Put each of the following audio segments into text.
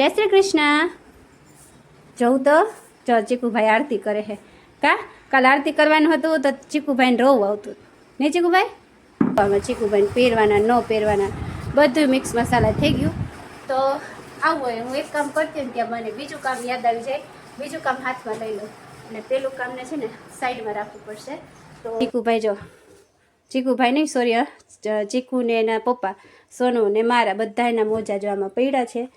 જય શ્રી કૃષ્ણ. જવું તો જો ચીકુભાઈ આરતી કરે છે. કાલ આરતી કરવાનું હતું તો ચીકુભાઈને રોવું આવતું નહીં. ચીકુભાઈ ચીકુભાઈને પહેરવાના ન પહેરવાના બધું મિક્સ મસાલા થઈ ગયું. તો આવું હોય હું એક કામ કરતી ને ત્યાં મને બીજું કામ યાદ આવી જાય, બીજું કામ હાથમાં લઈ લઉં અને પેલું કામને છે ને સાઈડમાં રાખવું પડશે. તો ચીકુભાઈ જો ચીકુભાઈ નહીં સોરી ચીકુ ને એના પપ્પા સોનુ ને મારા બધા એના મોજા જો આમાં પડ્યા છે.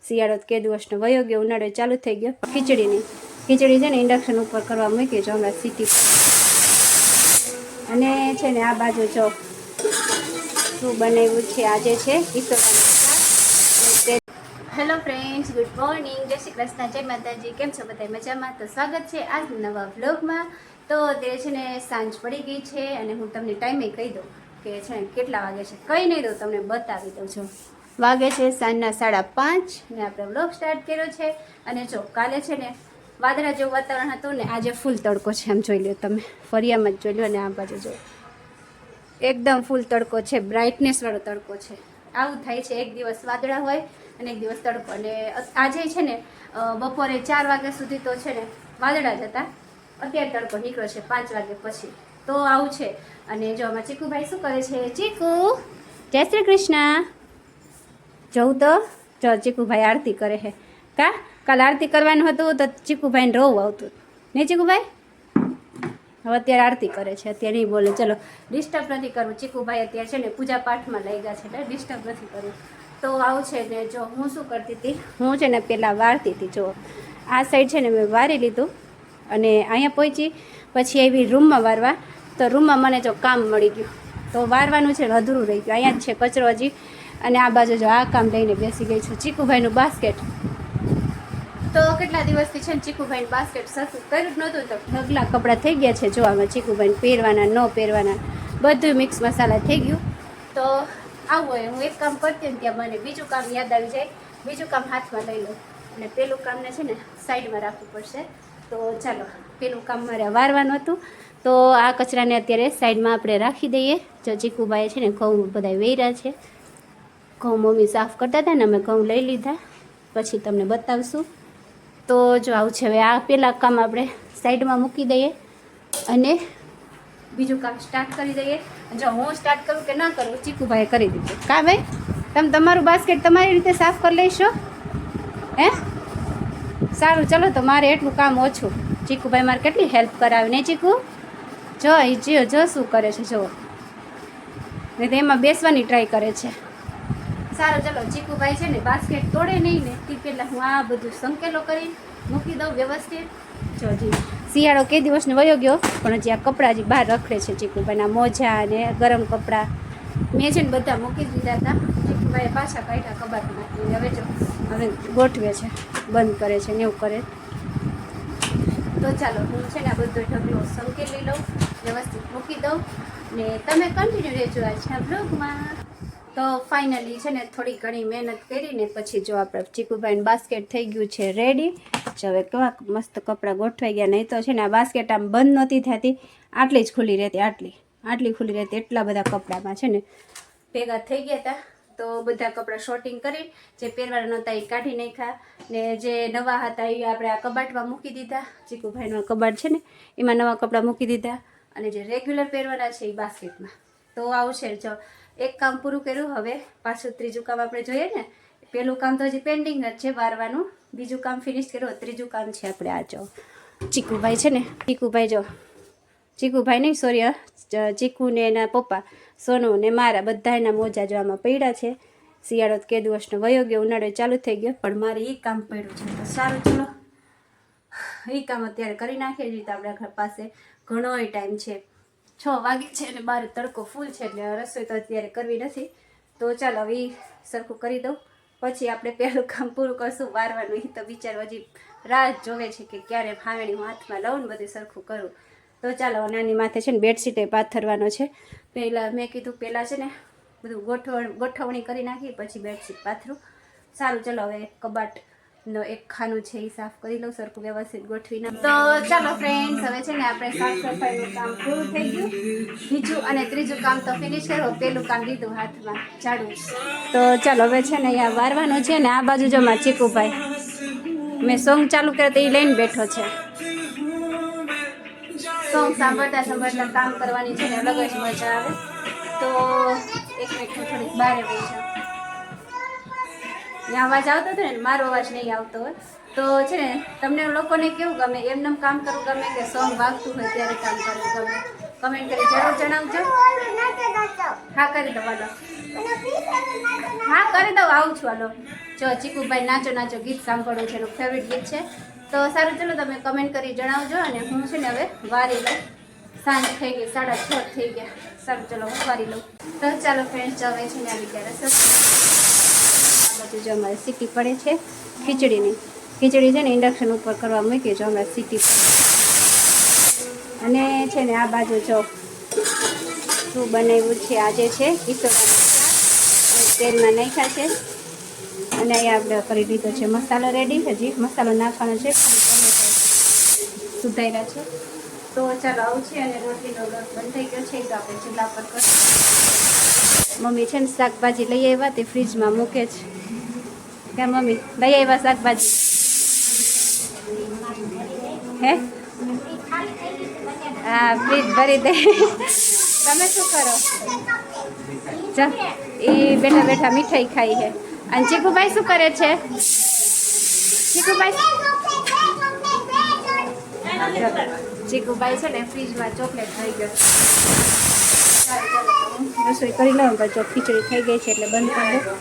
શિયાળો કે દિવસનો વયો ગયો, ઉનાળો ચાલુ થઈ ગયો. ખીચડી છે ને ઇન્ડક્શન ઉપર કરવા મૂકી જો હમણાં સીટી. અને છે ને આ બાજુ જો શું બનાવ્યું છે આજે છે ઈસોવાનું. હેલો ફ્રેન્ડ્સ, ગુડ મોર્નિંગ, જય શ્રી કૃષ્ણ, જય માતાજી. કેમ છો બધા મજામાં? તો સ્વાગત છે આજ નવા વ્લોગમાં. તો તે છે ને સાંજ પડી ગઈ છે અને હું તમને ટાઈમે કહી દઉં કે છે ને કેટલા વાગે છે. કંઈ નહીં દઉં, તમને બતાવી દઉં છું. વાગે છે સાંજના 5:30 ને આપણે વ્લોગ સ્ટાર્ટ કર્યો છે. અને જો કાલે છે ને વાદળા જેવું વાતાવરણ હતું ને આજે ફૂલ તડકો છે. આમ જોઈ લો તમે, ફરિયામાં જ જોઈ લો. અને આ બાજુ જો એકદમ ફૂલ તડકો છે, બ્રાઇટનેસવાળો તડકો છે. આવું થાય છે, એક દિવસ વાદળા હોય અને એક દિવસ તડકો. અને આજે છે ને બપોરે 4 વાગ્યા સુધી તો છે ને વાદળા જ હતા, અત્યારે તડકો નીકળ્યો છે 5 વાગ્યા પછી. તો આવું છે. અને જો આમાં ચીકુભાઈ શું કરે છે? ચીકુ, જય શ્રી કૃષ્ણ. જવું તો જો ચીકુભાઈ આરતી કરે છે. કાલ આરતી કરવાનું હતું તો ચીકુભાઈને રોવું આવતું નહીં. ચીકુભાઈ હવે અત્યારે આરતી કરે છે, અત્યારે નહીં બોલે. ચલો ડિસ્ટર્બ નથી કરવું. ચીકુભાઈ અત્યારે છે ને પૂજા પાઠમાં લઈ ગયા છે એટલે ડિસ્ટર્બ નથી કરવું. તો આવું છે ને જો હું શું કરતી હતી, હું છે ને પહેલાં વારતી હતી. જો આ સાઈડ છે ને મેં વારી લીધું અને અહીંયા પહોંચી પછી આવી રૂમમાં વારવા. તો રૂમમાં મને જો કામ મળી ગયું તો વારવાનું છે ને અધૂરું રહી ગયું. અહીંયા જ છે કચરો હજી. અને આ બાજુ જો આ કામ લઈને બેસી ગઈ છું, ચીકુભાઈનું બાસ્કેટ. તો કેટલા દિવસથી છે ને ચીકુભાઈનું બાસ્કેટ સરખું કર્યું જ નહોતું તો ઢગલા કપડાં થઈ ગયા છે. જોવામાં ચીકુભાઈને પહેરવાના ન પહેરવાના બધું મિક્સ મસાલા થઈ ગયું. તો આવું હોય હું એક કામ કરતી ને ત્યાં મને બીજું કામ યાદ આવી જાય, બીજું કામ હાથમાં લઈ લઉં અને પેલું કામને છે ને સાઈડમાં રાખવું પડશે. તો ચાલો પેલું કામ મારે વારવાનું હતું તો આ કચરાને અત્યારે સાઈડમાં આપણે રાખી દઈએ. જો ચીકુભાઈએ છે ને ઘઉં બધા વેર્યા છે. ઘઉં મમ્મી સાફ કરતા હતા ને અમે ઘઉં લઈ લીધા, પછી તમને બતાવશું. તો જો આવું છે. હવે આ પહેલાં કામ આપણે સાઈડમાં મૂકી દઈએ અને બીજું કામ સ્ટાર્ટ કરી દઈએ. જો હું સ્ટાર્ટ કરું કે ના કરું, ચીકુભાઈએ કરી દીધું. કાં ભાઈ, તમે તમારું બાસ્કેટ તમારી રીતે સાફ કરી લઈશો? હે સારું, ચલો. તો મારે એટલું કામ ઓછું. ચીકુભાઈ મારે કેટલી હેલ્પ કરાવે ને ચીકુ. જો શું કરે છે જુઓ. ને તેમાં બેસવાની ટ્રાય કરે છે. સારું ચલો, ચીકુભાઈ છે ને બાસ્કેટ તોડે નહીં ને તે પહેલાં હું આ બધું સંકેલો કરી મૂકી દઉં વ્યવસ્થિત. જો હજી શિયાળો કે દિવસનો વયો ગયો પણ હજી આ કપડાં હજી બહાર રખડે છે. ચીકુભાઈના મોજા અને ગરમ કપડાં મેં છે ને બધા મૂકી દીધા હતા. ચીકુભાઈએ પાછા કાઢ્યા કબાટમાંથી. હવે ગોઠવે છે, બંધ કરે છે ને એવું કરે. તો ચાલો હું છે ને આ બધો ઢગલો સંકેલી લઉં, વ્યવસ્થિત મૂકી દઉં ને તમે કન્ટિન્યુ રહેજો આજના બ્લોગમાં. તો ફાઇનલી છે ને થોડી ઘણી મહેનત કરીને પછી જો આપણે ચીકુભાઈનું બાસ્કેટ થઈ ગયું છે રેડી. હવે કેવા મસ્ત કપડાં ગોઠવાઈ ગયા. નહીં તો છે ને આ બાસ્કેટ આમ બંધ નહોતી થતી, આટલી જ ખુલ્લી રહેતી, આટલી ખુલ્લી રહેતી. એટલા બધા કપડામાં છે ને ભેગા થઈ ગયા હતા. તો બધા કપડાં શોર્ટિંગ કરી, જે પહેરવાના નહોતા એ કાઢી નાખ્યા ને જે નવા હતા એ આપણે આ કબાટમાં મૂકી દીધા. ચીકુભાઈનો કબાટ છે ને એમાં નવા કપડાં મૂકી દીધા અને જે રેગ્યુલર પહેરવાના છે એ બાસ્કેટમાં. તો આવું છે. જો એક કામ પૂરું કર્યું, હવે પાછું ત્રીજું કામ આપણે જોઈએ ને. પહેલું કામ તો હજી પેન્ડિંગ જ છે વારવાનું, બીજું કામ ફિનિશ કર્યું, ત્રીજું કામ છે આપણે આ જો ચીકુભાઈ છે ને ચીકુભાઈ નહીં સોરી ચીકુ ને એના પપ્પા સોનુ ને મારા બધા એના મોજા જો આમાં પડ્યા છે. શિયાળો કે દિવસનો વયો ગયો, ઉનાળો ચાલુ થઈ ગયો પણ મારે એ કામ પડ્યું છે. તો સારું ચલો એ કામ અત્યારે કરી નાખીએ છીએ. તો આપણા ઘર પાસે ઘણો ટાઈમ છે, 6 વાગે છે અને બહાર તડકો ફૂલ છે એટલે રસોઈ તો અત્યારે કરવી નથી. તો ચાલો હવે સરખું કરી દઉં પછી આપણે પહેલું કામ પૂરું કરશું વારવાનું. એ તો બિચારો હજી રાહ જોવે છે કે ક્યારે ફાવણી હું હાથમાં લઉં ને બધું સરખું કરું. તો ચાલો નાની માથે છે ને બેડશીટે પાથરવાનો છે. પહેલાં મેં કીધું પહેલાં છે ને બધું ગોઠવણી કરી નાખી પછી બેડશીટ પાથરું. સારું ચલો હવે કબાટ નો એક ખાનું છે એ સાફ કરી લઉં સરખું વ્યવસ્થિત ગોઠવીને. તો ચાલો ફ્રેન્ડ્સ, હવે છે ને આપણે સાફ સફાઈનું કામ પૂરું થઈ ગયું. બીજું અને ત્રીજું કામ તો ફિનિશ કરો. પેલું કામ લીધું હાથમાં ઝાડુ. તો ચાલો હવે છે ને અહીંયા વારવાનું છે ને આ બાજુ જો માં ચીકુભાઈ મેં સોંગ ચાલુ કર્યો તો એ લઈને બેઠો છે. સોંગ સાંભળતા સાંભળતા કામ કરવાની છે ને અલગ જ મજા આવે. તો એક મિનિટ થોડીક બહાર આવી છે. ત્યાં અવાજ આવતો હતો ને, મારો અવાજ નહીં આવતો હોય તો છે ને તમને લોકોને કેવું ગમે, એમને કામ કરવું ગમે કે સોંગ વાગતું હોય ત્યારે કામ કરવું ગમે? કમેન્ટ કરી જરૂર જણાવજો. હા કરી દો હાલો. હા કરી દઉં, આવું છું હાલો. જો ચીકુભાઈ નાચો નાચો ગીત સાંભળવું છે, એનું ફેવરિટ ગીત છે. તો સારું ચલો તમે કમેન્ટ કરી જણાવજો. અને હું છે ને હવે વારી લઉં. સાંજ થઈ ગઈ, 6:30 થઈ ગયા. સારું ચલો હું વારી લઉં. તો ચાલો ફ્રેન્ડ્સ, હવે છે ને આવી ગયા રસોઈ. બધું જો અમારે સીટી પડે છે ખીચડીની. ખીચડી છે ને ઇન્ડક્શન ઉપર કરવા મૂકી, જો અમારે સીટી પડે. અને છે ને આ બાજુ જો શું બનાવ્યું છે આજે છે ઈસોડાનું શાક, તેલમાં નાખ્યા છે. અને અહીંયા આપણે કરી દીધો છે મસાલો રેડી. હજી મસાલો નાખવાનો છે, સુધાર્યા છે. તો ચાલો આવું છે. અને રોટલીનો લોટ બંધ થઈ ગયો છે, તો આપણે ચૂલા પર કરીશું. મમ્મી છે ને શાકભાજી લઈ આવ્યા, તે ફ્રીજમાં મૂકે છે. ક્યાં મમ્મી લઈ આવ્યા શાકભાજી? હે હા, ફ્રીજ ભરી દે. તમે શું કરો? ચાલ એ બેઠા બેઠા મીઠાઈ ખાઈ છે. અને ચીકુભાઈ શું કરે છે? ચીકુભાઈ છે ને ફ્રીજમાં ચોકલેટ થઈ ગયો. રસોઈ કરી લઉં તો જો ખીચડી થઈ ગઈ છે એટલે બંધ કરી દઉં.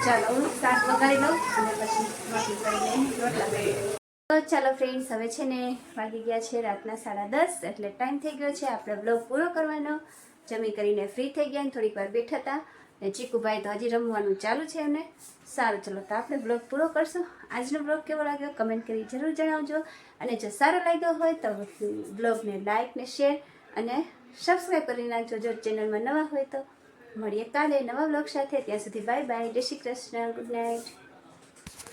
ચાલો હું શાક વગાડી લઉં અને પછી રોટલી કરી લઉં, રોટલા કરી લઉં. તો ચાલો ફ્રેન્ડ્સ, હવે છે ને વાગી ગયા છે રાતના 10:30, એટલે ટાઈમ થઈ ગયો છે આપણે બ્લોગ પૂરો કરવાનો. જમી કરીને ફ્રી થઈ ગયા ને થોડીક વાર બેઠા હતા. ને ચીકુભાઈ તો હજી રમવાનું ચાલુ છે એમને. સારું ચલો તો આપણે બ્લોગ પૂરો કરશું. આજનો બ્લોગ કેવો લાગ્યો કમેન્ટ કરી જરૂર જણાવજો. અને જો સારો લાગ્યો હોય તો બ્લોગને લાઇક ને શેર અને સબસ્ક્રાઈબ કરી નાખજો. જો ચેનલમાં નવા હોય તો મળીએ કાલે નવા બ્લોગ સાથે. ત્યાં સુધી બાય બાય, જય શ્રી કૃષ્ણ, ગુડ નાઇટ.